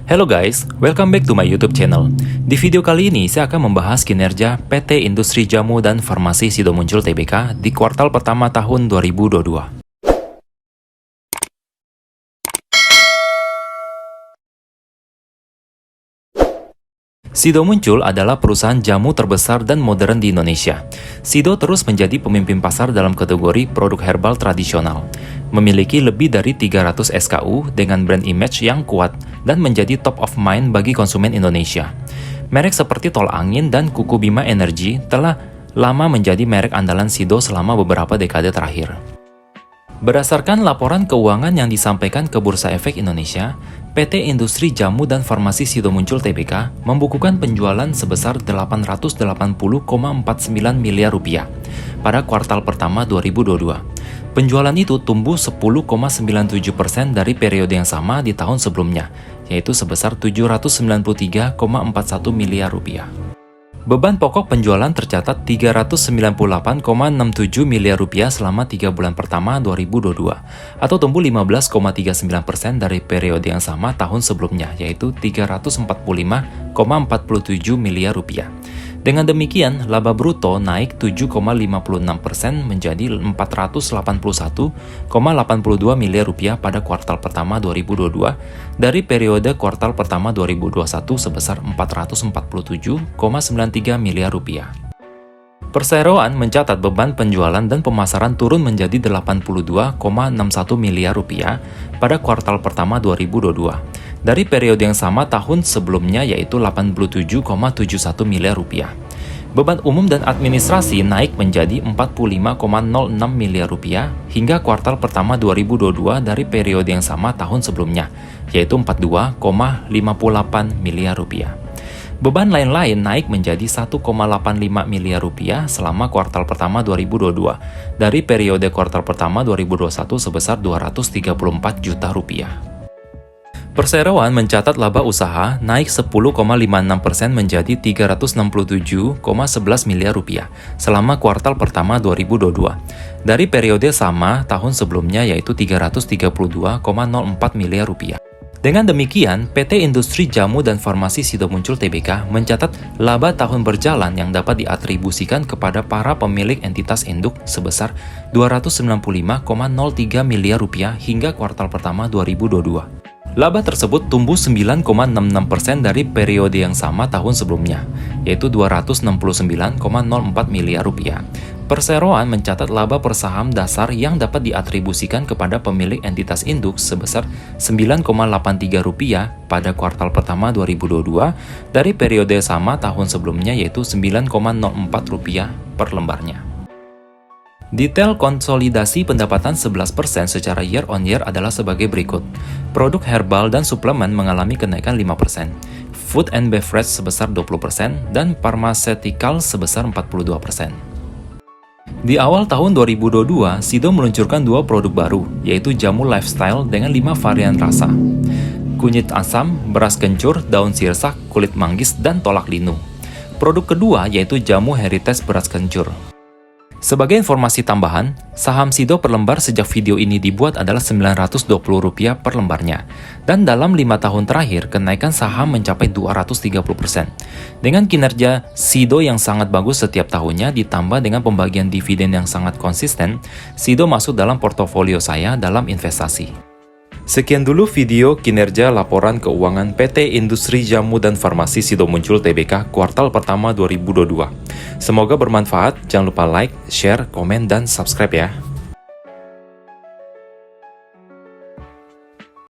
Hello guys, welcome back to my YouTube channel. Di video kali ini saya akan membahas kinerja PT Industri Jamu dan Farmasi Sido Muncul Tbk di kuartal pertama tahun 2022. Sido Muncul adalah perusahaan jamu terbesar dan modern di Indonesia. Sido terus menjadi pemimpin pasar dalam kategori produk herbal tradisional. Memiliki lebih dari 300 SKU dengan brand image yang kuat dan menjadi top of mind bagi konsumen Indonesia. Merek seperti Tol Angin dan Kuku Bima Energy telah lama menjadi merek andalan Sido selama beberapa dekade terakhir. Berdasarkan laporan keuangan yang disampaikan ke Bursa Efek Indonesia, PT Industri Jamu dan Farmasi Sido Muncul Tbk membukukan penjualan sebesar 880,49 miliar rupiah pada kuartal pertama 2022. Penjualan itu tumbuh 10,97% dari periode yang sama di tahun sebelumnya, yaitu sebesar 793,41 miliar rupiah. Beban pokok penjualan tercatat 398,67 miliar rupiah selama 3 bulan pertama 2022, atau tumbuh 15,39% dari periode yang sama tahun sebelumnya, yaitu 345,47 miliar rupiah. Dengan demikian, laba bruto naik 7,56% menjadi 481,82 miliar rupiah pada kuartal pertama 2022 dari periode kuartal pertama 2021 sebesar 447,93 miliar rupiah. Perseroan mencatat beban penjualan dan pemasaran turun menjadi 82,61 miliar rupiah pada kuartal pertama 2022 dari periode yang sama tahun sebelumnya, yaitu 87,71 miliar rupiah. Beban umum dan administrasi naik menjadi 45,06 miliar rupiah hingga kuartal pertama 2022 dari periode yang sama tahun sebelumnya, yaitu 42,58 miliar rupiah. Beban lain-lain naik menjadi 1,85 miliar rupiah selama kuartal pertama 2022 dari periode kuartal pertama 2021 sebesar 234 juta rupiah. Perseroan mencatat laba usaha naik 10,56% menjadi 367,11 miliar rupiah selama kuartal pertama 2022 dari periode sama tahun sebelumnya, yaitu 332,04 miliar rupiah. Dengan demikian, PT Industri Jamu dan Farmasi Sido Muncul Tbk mencatat laba tahun berjalan yang dapat diatribusikan kepada para pemilik entitas induk sebesar 295,03 miliar rupiah hingga kuartal pertama 2022. Laba tersebut tumbuh 9,66% dari periode yang sama tahun sebelumnya, yaitu 269,04 miliar rupiah. Perseroan mencatat laba per saham dasar yang dapat diatribusikan kepada pemilik entitas induk sebesar Rp9,83 pada kuartal pertama 2022 dari periode sama tahun sebelumnya, yaitu Rp9,04 per lembarnya. Detail konsolidasi pendapatan 11% secara year on year adalah sebagai berikut. Produk herbal dan suplemen mengalami kenaikan 5%, food and beverage sebesar 20%, dan pharmaceutical sebesar 42%. Di awal tahun 2022, Sido meluncurkan 2 produk baru, yaitu jamu lifestyle dengan 5 varian rasa. Kunyit asam, beras kencur, daun sirsak, kulit manggis, dan tolak linu. Produk kedua yaitu jamu heritage beras kencur. Sebagai informasi tambahan, saham Sido per lembar sejak video ini dibuat adalah Rp920 per lembarnya. Dan dalam 5 tahun terakhir, kenaikan saham mencapai 230%. Dengan kinerja Sido yang sangat bagus setiap tahunnya ditambah dengan pembagian dividen yang sangat konsisten, Sido masuk dalam portofolio saya dalam investasi. Sekian dulu video kinerja laporan keuangan PT Industri Jamu dan Farmasi Sido Muncul Tbk kuartal pertama 2022. Semoga bermanfaat, jangan lupa like, share, komen, dan subscribe ya.